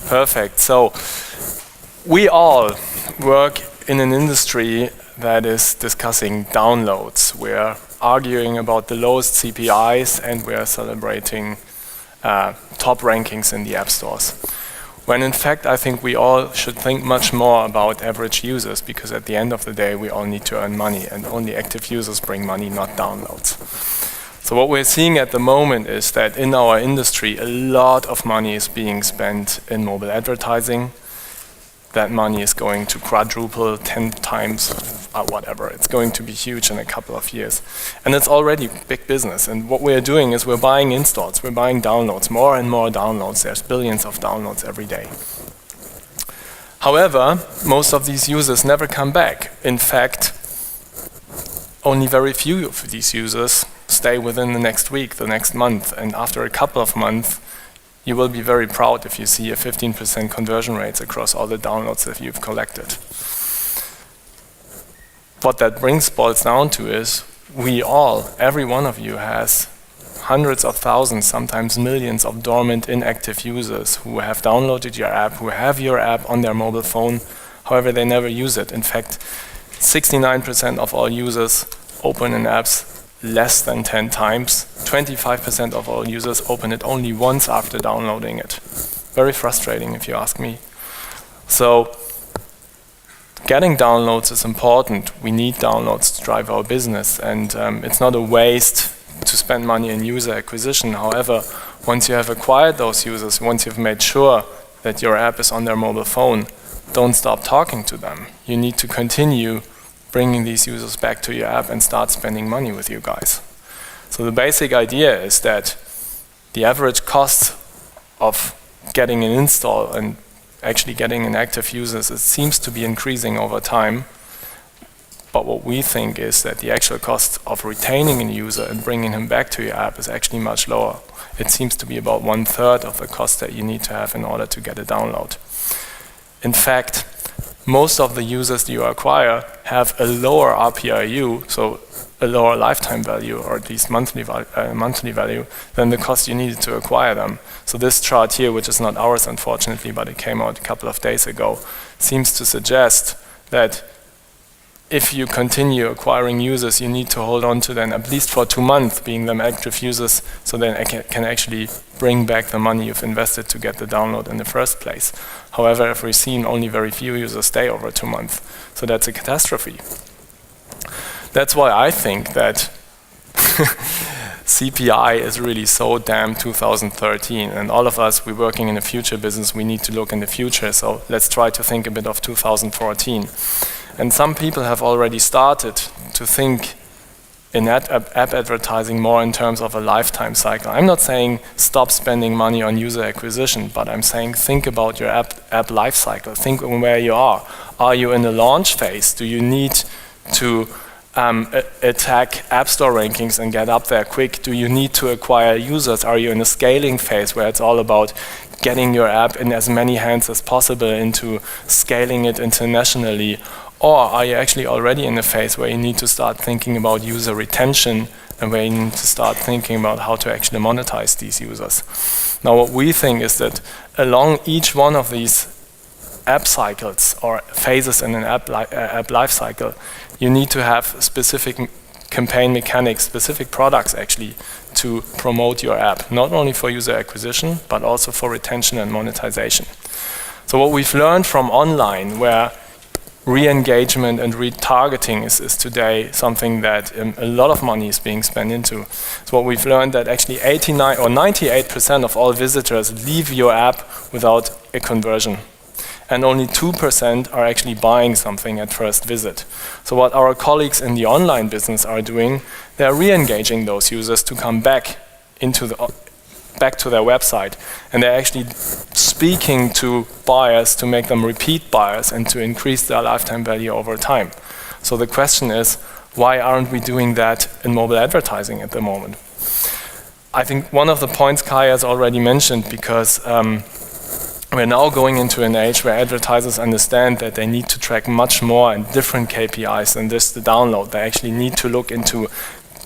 Perfect. So we all work in an industry that is discussing downloads. We're arguing about the lowest CPIs and we're celebrating top rankings in the app stores. When in fact, I think we all should think much more about average users, because at the end of the day, we all need to earn money, and only active users bring money, not downloads. So what we're seeing at the moment is that in our industry, a lot of money is being spent in mobile advertising. That money is going to quadruple, 10 times, whatever. It's going to be huge in a couple of years. And it's already big business. And what we're doing is we're buying installs, we're buying downloads, more and more downloads. There's billions of downloads every day. However, most of these users never come back. In fact, only very few of these users stay within the next week, the next month, and after a couple of months, you will be very proud if you see a 15% conversion rates across all the downloads that you've collected. What that boils down to is we all, every one of you has hundreds of thousands, sometimes millions of dormant, inactive users who have downloaded your app, who have your app on their mobile phone, however they never use it. In fact, 69% of all users open an app less than 10 times. 25% of all users open it only once after downloading it. Very frustrating if you ask me. So getting downloads is important. We need downloads to drive our business, and it's not a waste to spend money in user acquisition. However, once you have acquired those users, once you've made sure that your app is on their mobile phone, don't stop talking to them. You need to continue bringing these users back to your app and start spending money with you guys. So the basic idea is that the average cost of getting an install and actually getting an active user, it seems to be increasing over time. But what we think is that the actual cost of retaining a user and bringing him back to your app is actually much lower. It seems to be about 1/3 of the cost that you need to have in order to get a download. In fact, most of the users you acquire have a lower RPIU, so a lower lifetime value, or at least monthly value, than the cost you needed to acquire them. So this chart here, which is not ours unfortunately, but it came out a couple of days ago, seems to suggest that if you continue acquiring users, you need to hold on to them at least for 2 months, being them active users, so then can actually bring back the money you've invested to get the download in the first place. However, if we've seen only very few users stay over 2 months, so that's a catastrophe. That's why I think that CPI is really so damn 2013, and all of us, we're working in a future business, we need to look in the future, so let's try to think a bit of 2014. And some people have already started to think in app advertising more in terms of a lifetime cycle. I'm not saying stop spending money on user acquisition, but I'm saying think about your app life cycle. Think on where you are. Are you in the launch phase? Do you need to attack app store rankings and get up there quick? Do you need to acquire users? Are you in a scaling phase where it's all about getting your app in as many hands as possible into scaling it internationally? Or are you actually already in a phase where you need to start thinking about user retention and where you need to start thinking about how to actually monetize these users? Now what we think is that along each one of these app cycles or phases in an app life cycle, you need to have specific campaign mechanics, specific products actually to promote your app, not only for user acquisition, but also for retention and monetization. So what we've learned from online, where re-engagement and retargeting is today something that a lot of money is being spent into. So what we've learned that actually 89 or 98% of all visitors leave your app without a conversion. And only 2% are actually buying something at first visit. So what our colleagues in the online business are doing, they're re-engaging those users to come back into back to their website, and they're actually speaking to buyers to make them repeat buyers and to increase their lifetime value over time. So the question is, why aren't we doing that in mobile advertising at the moment? I think one of the points Kai has already mentioned, because we're now going into an age where advertisers understand that they need to track much more and different KPIs than just the download. They actually need to look into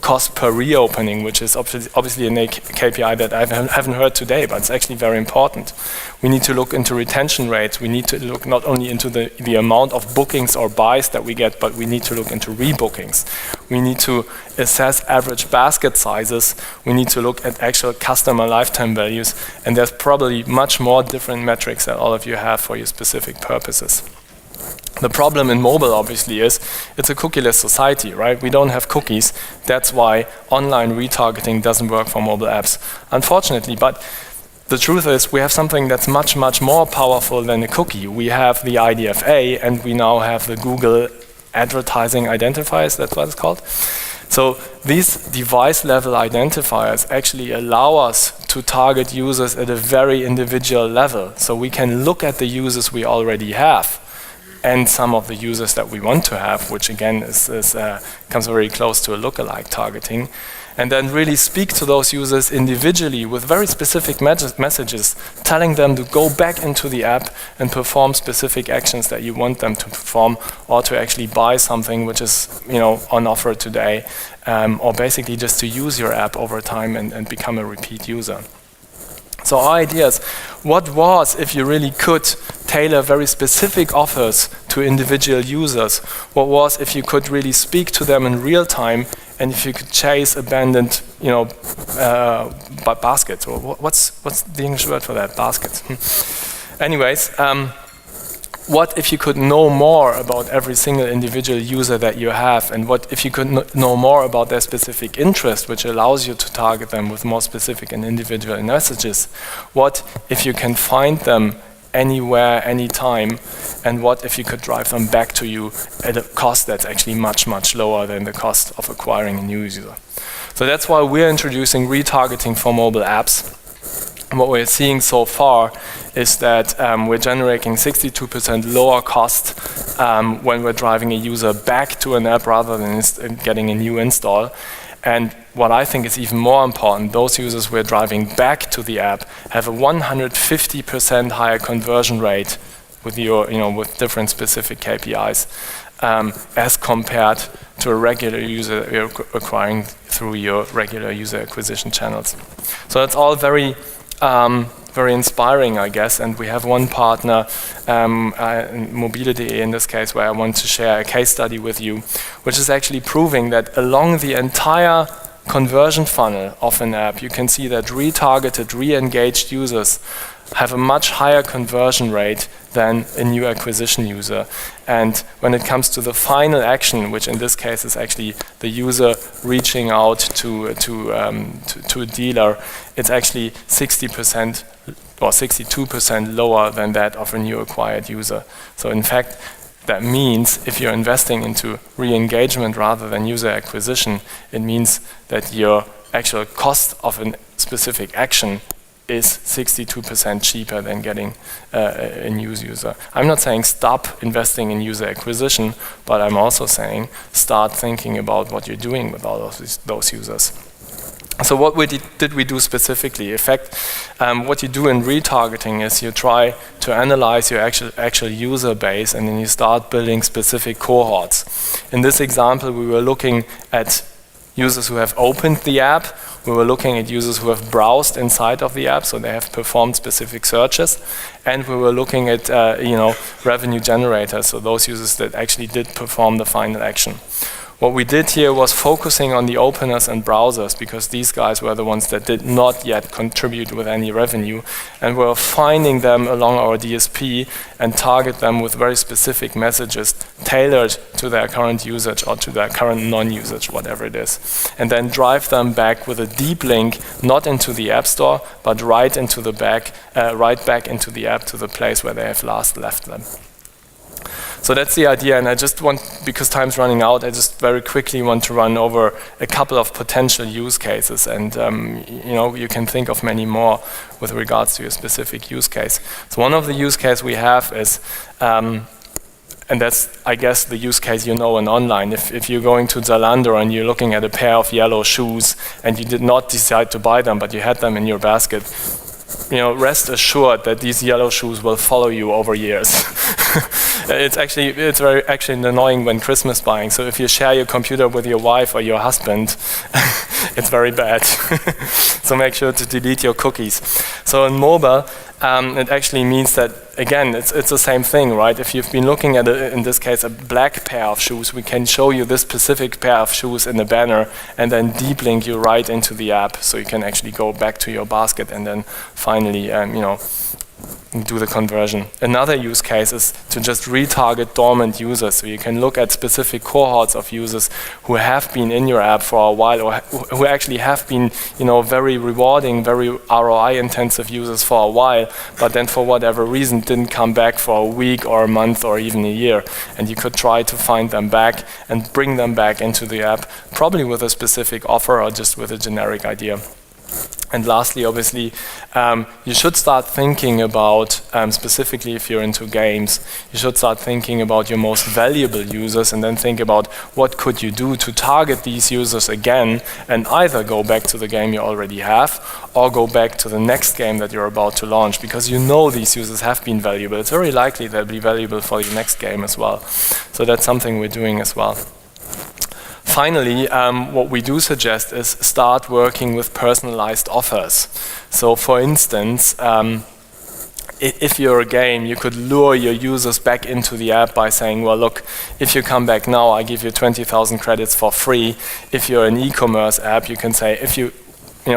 cost per reopening, which is obviously a KPI that I haven't heard today, but it's actually very important. We need to look into retention rates. We need to look not only into the amount of bookings or buys that we get, but we need to look into rebookings. We need to assess average basket sizes. We need to look at actual customer lifetime values, and there's probably much more different metrics that all of you have for your specific purposes. The problem in mobile, obviously, is it's a cookieless society, right? We don't have cookies. That's why online retargeting doesn't work for mobile apps, unfortunately. But the truth is we have something that's much, much more powerful than a cookie. We have the IDFA, and we now have the Google advertising identifiers, that's what it's called. So these device-level identifiers actually allow us to target users at a very individual level. So we can look at the users we already have and some of the users that we want to have, which again comes very close to a lookalike targeting, and then really speak to those users individually with very specific messages, telling them to go back into the app and perform specific actions that you want them to perform, or to actually buy something which is on offer today, or basically just to use your app over time and become a repeat user. So our idea is, what was if you really could tailor very specific offers to individual users? What was if you could really speak to them in real time, and if you could chase abandoned, baskets? Or what's the English word for that? Baskets. Anyways. What if you could know more about every single individual user that you have, and what if you could know more about their specific interest, which allows you to target them with more specific and individual messages? What if you can find them anywhere, anytime, and what if you could drive them back to you at a cost that's actually much, much lower than the cost of acquiring a new user? So that's why we're introducing retargeting for mobile apps. What we're seeing so far is that we're generating 62% lower cost when we're driving a user back to an app rather than getting a new install. And what I think is even more important, those users we're driving back to the app have a 150% higher conversion rate with with different specific KPIs as compared to a regular user you're acquiring through your regular user acquisition channels. So that's all very inspiring, I guess, and we have one partner, Mobility in this case, where I want to share a case study with you, which is actually proving that along the entire conversion funnel of an app, you can see that retargeted, re-engaged users have a much higher conversion rate than a new acquisition user. And when it comes to the final action, which in this case is actually the user reaching out to a dealer, it's actually 60% or 62% lower than that of a new acquired user. So in fact, that means if you're investing into re-engagement rather than user acquisition, it means that your actual cost of a specific action is 62% cheaper than getting a new user. I'm not saying stop investing in user acquisition, but I'm also saying start thinking about what you're doing with all of those users. So what did we do specifically? In fact, what you do in retargeting is you try to analyze your actual user base, and then you start building specific cohorts. In this example, we were looking at users who have opened the app. We were looking at users who have browsed inside of the app, so they have performed specific searches. And we were looking at revenue generators, so those users that actually did perform the final action. What we did here was focusing on the openers and browsers, because these guys were the ones that did not yet contribute with any revenue, and we're finding them along our DSP and target them with very specific messages tailored to their current usage or to their current non-usage, whatever it is, and then drive them back with a deep link, not into the App Store, but right into the right back into the app to the place where they have last left them. So that's the idea, and I just want, because time's running out, I just very quickly want to run over a couple of potential use cases, and you can think of many more with regards to your specific use case. So one of the use cases we have is, and that's, I guess, the use case in online. If you're going to Zalando and you're looking at a pair of yellow shoes and you did not decide to buy them, but you had them in your basket, rest assured that these yellow shoes will follow you over years. It's very annoying when Christmas buying. So if you share your computer with your wife or your husband, it's very bad. So make sure to delete your cookies. So in mobile, it actually means that, again, it's the same thing, right? If you've been looking at, in this case, a black pair of shoes, we can show you this specific pair of shoes in the banner and then deep link you right into the app, so you can actually go back to your basket and then finally, do the conversion. Another use case is to just retarget dormant users. So you can look at specific cohorts of users who have been in your app for a while, or who actually have been, very rewarding, very ROI intensive users for a while, but then for whatever reason didn't come back for a week or a month or even a year. And you could try to find them back and bring them back into the app, probably with a specific offer or just with a generic idea. And lastly, obviously, you should start thinking about, specifically if you're into games, you should start thinking about your most valuable users and then think about what could you do to target these users again and either go back to the game you already have or go back to the next game that you're about to launch, because you know these users have been valuable. It's very likely they'll be valuable for your next game as well. So that's something we're doing as well. Finally, what we do suggest is start working with personalized offers. So for instance, if you're a game, you could lure your users back into the app by saying, well, look, if you come back now, I give you 20,000 credits for free. If you're an e-commerce app, you can say, if you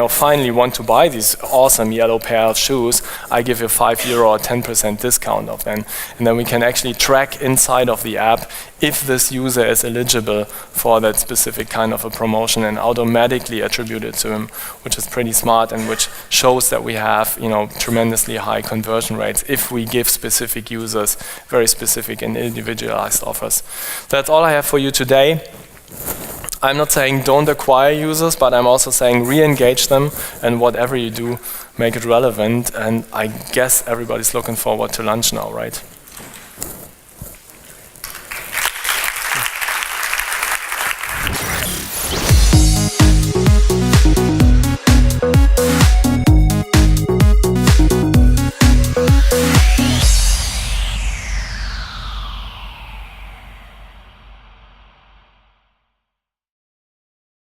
finally want to buy this awesome yellow pair of shoes, I give you €5 or 10% discount of them. And then we can actually track inside of the app if this user is eligible for that specific kind of a promotion and automatically attribute it to him, which is pretty smart and which shows that we have, tremendously high conversion rates if we give specific users very specific and individualized offers. That's all I have for you today. I'm not saying don't acquire users, but I'm also saying re-engage them, and whatever you do, make it relevant. And I guess everybody's looking forward to lunch now, right?